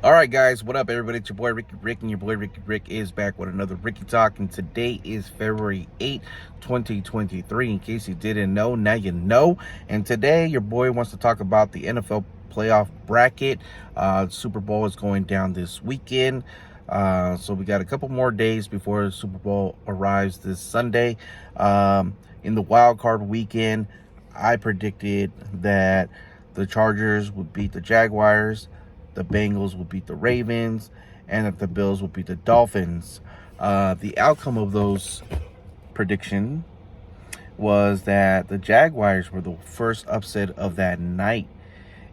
All right, guys, what up, everybody? It's your boy Ricky Rick, and your boy Ricky Rick is back with another Ricky Talk. And today is February 8th, 2023. In case you didn't know, now you know. And today, your boy wants to talk about the NFL playoff bracket. Super Bowl is going down this weekend. So we got a couple more days before the Super Bowl arrives this Sunday. In the wild card weekend, I predicted that the Chargers would beat the Jaguars, the Bengals will beat the Ravens, and that the Bills will beat the Dolphins. The outcome of those predictions was that the Jaguars were the first upset of that night,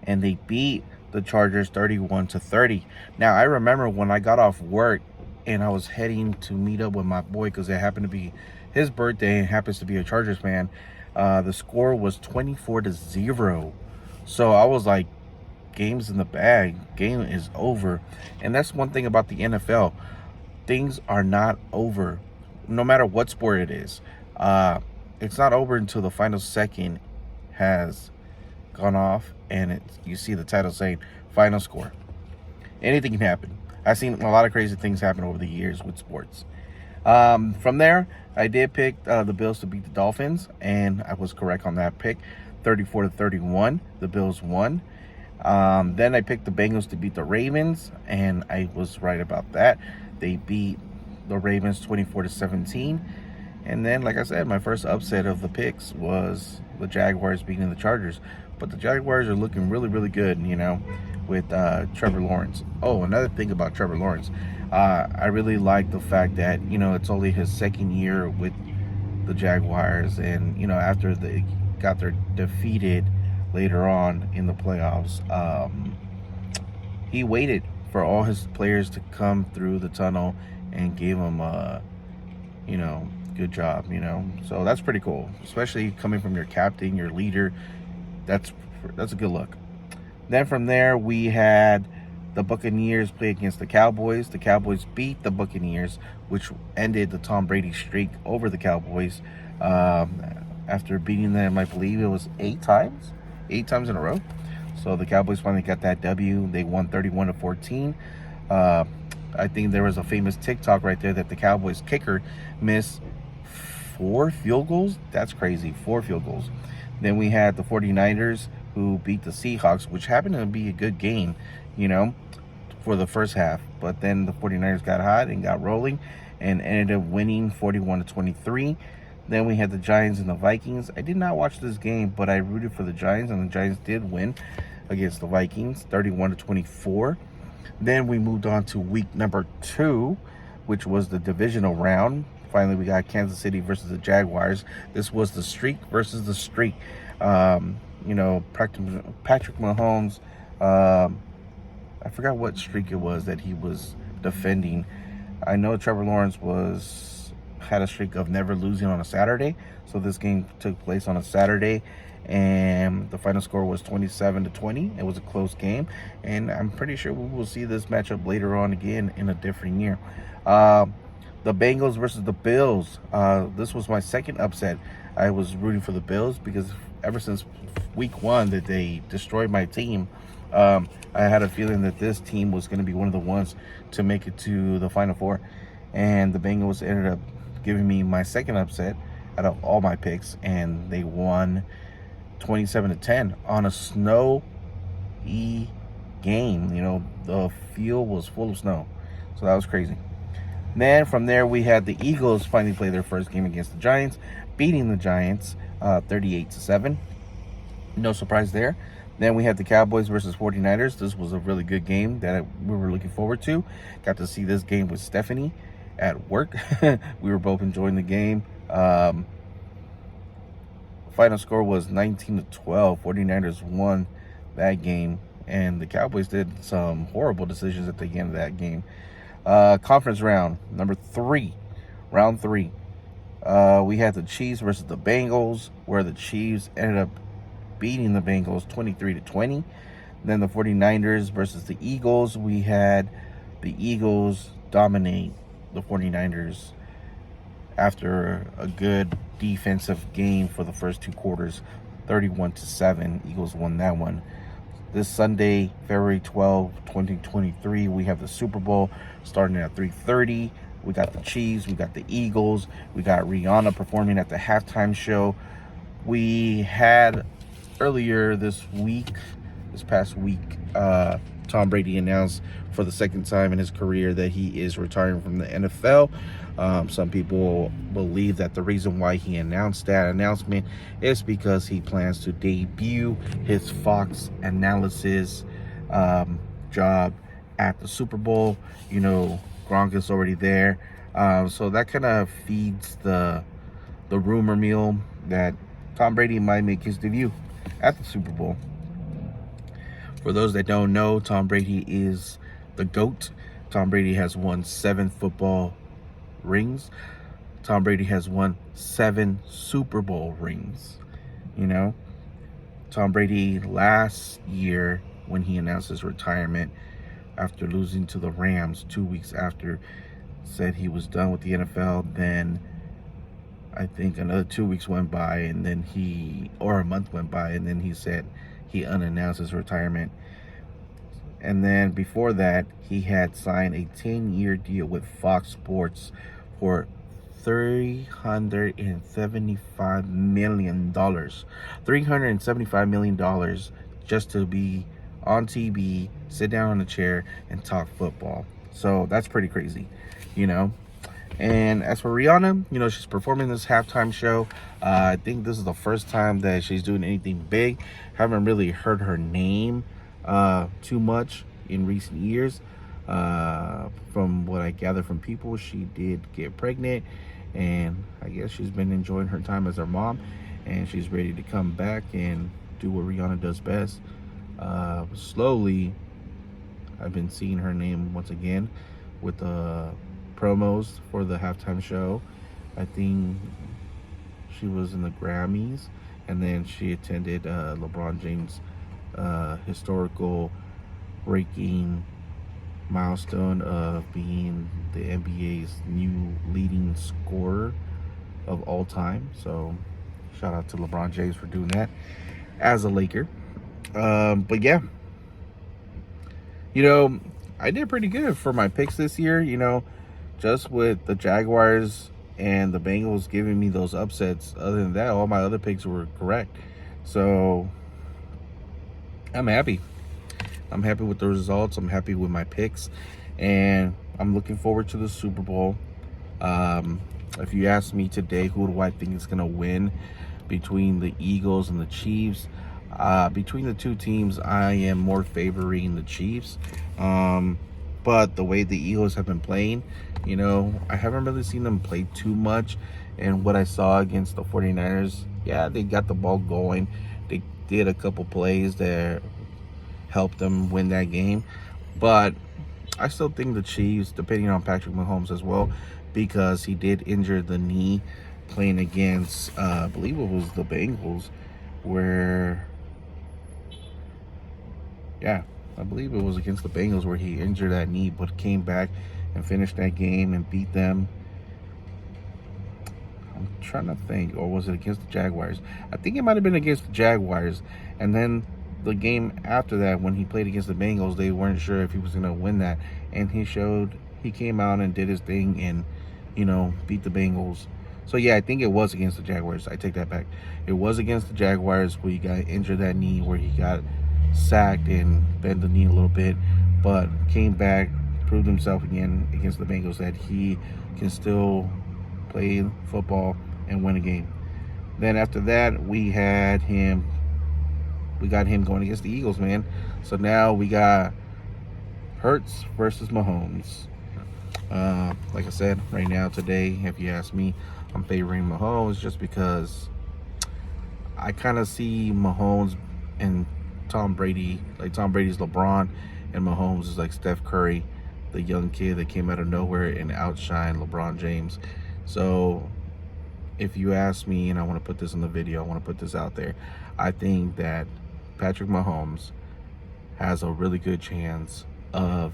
and they beat the Chargers 31-30. Now, I remember when I got off work and I was heading to meet up with my boy because it happened to be his birthday and happens to be a Chargers fan. The score was 24-0. So I was like, game's in the bag, game is over. And that's one thing about the NFL, things are not over no matter what sport it is. It's not over until the final second has gone off and you see the title saying final score. Anything can happen. I've seen a lot of crazy things happen over the years with sports. From there, I did pick the Bills to beat the Dolphins, and I was correct on that pick. 34-31, the Bills won. Then I picked the Bengals to beat the Ravens, and I was right about that. They beat the Ravens 24-17. And then, like I said, my first upset of the picks was the Jaguars beating the Chargers. But the Jaguars are looking really, really good, with Trevor Lawrence. Oh, another thing about Trevor Lawrence. I really like the fact that, it's only his second year with the Jaguars. And, after they got their defeated later on in the playoffs, he waited for all his players to come through the tunnel and gave them good job, so that's pretty cool, especially coming from your captain, your leader. That's a good look. Then from there, we had the Buccaneers play against the Cowboys. The Cowboys beat the Buccaneers, which ended the Tom Brady streak over the Cowboys, after beating them, I believe it was 8 times in a row. So the Cowboys finally got that W. They won 31-14. I think there was a famous TikTok right there that the Cowboys kicker missed 4 field goals. That's crazy, 4 field goals. Then we had the 49ers who beat the Seahawks, which happened to be a good game, for the first half. But then the 49ers got hot and got rolling and ended up winning 41-23. Then we had the Giants and the Vikings. I did not watch this game, but I rooted for the Giants, and the Giants did win against the Vikings, 31-24. Then we moved on to week number 2, which was the divisional round. Finally, we got Kansas City versus the Jaguars. This was the streak versus the streak. Patrick Mahomes, I forgot what streak it was that he was defending. I know Trevor Lawrence had a streak of never losing on a Saturday. So this game took place on a Saturday, and the final score was 27-20. It was a close game, and I'm pretty sure we will see this matchup later on again in a different year. The Bengals versus the Bills. This was my second upset. I was rooting for the Bills because ever since week 1 that they destroyed my team, I had a feeling that this team was going to be one of the ones to make it to the Final Four. And the Bengals ended up giving me my second upset out of all my picks, and they won 27-10 on a snowy game. The field was full of snow, so that was crazy. Then from there, we had the Eagles finally play their first game against the Giants, beating the Giants 38-7. No surprise there. Then we had the Cowboys versus 49ers. This was a really good game that we were looking forward to. Got to see this game with Stephanie at work. We were both enjoying the game. Final score was 19-12. 49ers won that game, and the Cowboys did some horrible decisions at the end of that game. Conference round number 3, round 3. We had the Chiefs versus the Bengals, where the Chiefs ended up beating the Bengals 23-20. Then the 49ers versus the Eagles. We had the Eagles dominate the 49ers after a good defensive game for the first 2 quarters, 31-7. Eagles won that one. This Sunday, February 12, 2023, we have the Super Bowl starting at 3:30. We got the Chiefs, we got the Eagles, we got Rihanna performing at the halftime show. We had earlier this past week, Tom Brady announced for the second time in his career that he is retiring from the NFL. Some people believe that the reason why he announced that announcement is because he plans to debut his Fox analysis job at the Super Bowl. You know, Gronk is already there. So that kind of feeds the rumor mill that Tom Brady might make his debut at the Super Bowl. For those that don't know, Tom Brady is the GOAT. Tom Brady has won 7 football rings. Tom Brady has won 7 Super Bowl rings. You know, Tom Brady last year, when he announced his retirement after losing to the Rams 2 weeks after, said he was done with the NFL. Then I think another 2 weeks went by, and then a month went by, and then he said he unannounced his retirement. And then before that, he had signed a 10-year deal with Fox Sports for $375 million. $375 million just to be on TV, sit down on a chair, and talk football. So that's pretty crazy, you know. And as for Rihanna, you know, she's performing this halftime show. I think this is the first time that she's doing anything big. Haven't really heard her name too much in recent years. From what I gather from people, she did get pregnant, and I guess she's been enjoying her time as her mom, and she's ready to come back and do what Rihanna does best. Slowly, I've been seeing her name once again with the promos for the halftime show. I think she was in the Grammys, and then she attended LeBron James' historical breaking milestone of being the NBA's new leading scorer of all time. So shout out to LeBron James for doing that as a Laker. But yeah, you know, I did pretty good for my picks this year, you know, just with the Jaguars and the Bengals giving me those upsets. Other than that, all my other picks were correct. So I'm happy. I'm happy with the results. I'm happy with my picks, and I'm looking forward to the Super Bowl. If you ask me today, who do I think is going to win between the Eagles and the Chiefs? Between the two teams, I am more favoring the Chiefs. But the way the Eagles have been playing, you know, I haven't really seen them play too much. And what I saw against the 49ers, yeah, they got the ball going. They did a couple plays that helped them win that game. But I still think the Chiefs, depending on Patrick Mahomes as well, because he did injure the knee playing against, I believe it was the Bengals, where, yeah, I believe it was against the Bengals where he injured that knee, but came back and finished that game and beat them. I'm trying to think, or was it against the Jaguars? I think it might have been against the Jaguars. And then the game after that, when he played against the Bengals, they weren't sure if he was going to win that. And he came out and did his thing and, you know, beat the Bengals. So, yeah, I think it was against the Jaguars. I take that back. It was against the Jaguars where he got injured that knee, where he got sacked and bent the knee a little bit, but came back, proved himself again against the Bengals that he can still play football and win a game. Then after that, we got him going against the Eagles, man. So now we got Hurts versus Mahomes. Like I said, right now, today, if you ask me, I'm favoring Mahomes just because I kind of see Mahomes and Tom Brady, like Tom Brady's LeBron, and Mahomes is like Steph Curry, the young kid that came out of nowhere and outshined LeBron James. So if you ask me, and I want to put this in the video, I want to put this out there, I think that Patrick Mahomes has a really good chance of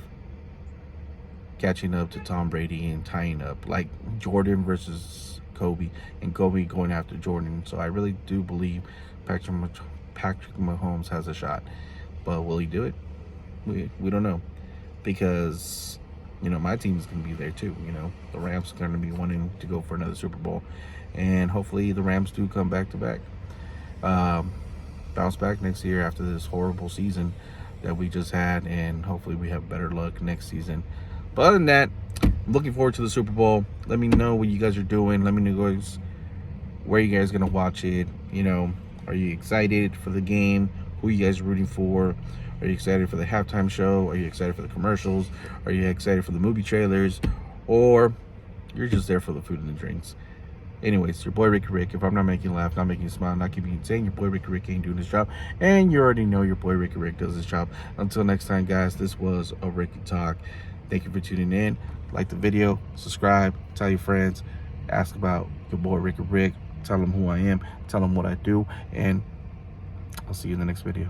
catching up to Tom Brady and tying up, like Jordan versus Kobe, and Kobe going after Jordan. So I really do believe Patrick Mahomes has a shot. But will he do it? We don't know, because my team is going to be there too. The Rams are going to be wanting to go for another Super Bowl, and hopefully the Rams do come back to back, bounce back next year after this horrible season that we just had, and hopefully we have better luck next season. But other than that, I'm looking forward to the Super Bowl. Let me know what you guys are doing. Let me know, guys, where you guys are gonna watch it. Are you excited for the game? Who you guys are rooting for? Are you excited for the halftime show? Are you excited for the commercials? Are you excited for the movie trailers? Or you're just there for the food and the drinks? Anyways, your boy Ricky Rick. If I'm not making you laugh, not making you smile, not keeping you insane, your boy Ricky Rick ain't doing his job. And you already know your boy Ricky Rick does his job. Until next time, guys, this was a Ricky Talk. Thank you for tuning in. Like the video, subscribe, tell your friends, ask about your boy Ricky Rick, tell them who I am, tell them what I do, and I'll see you in the next video.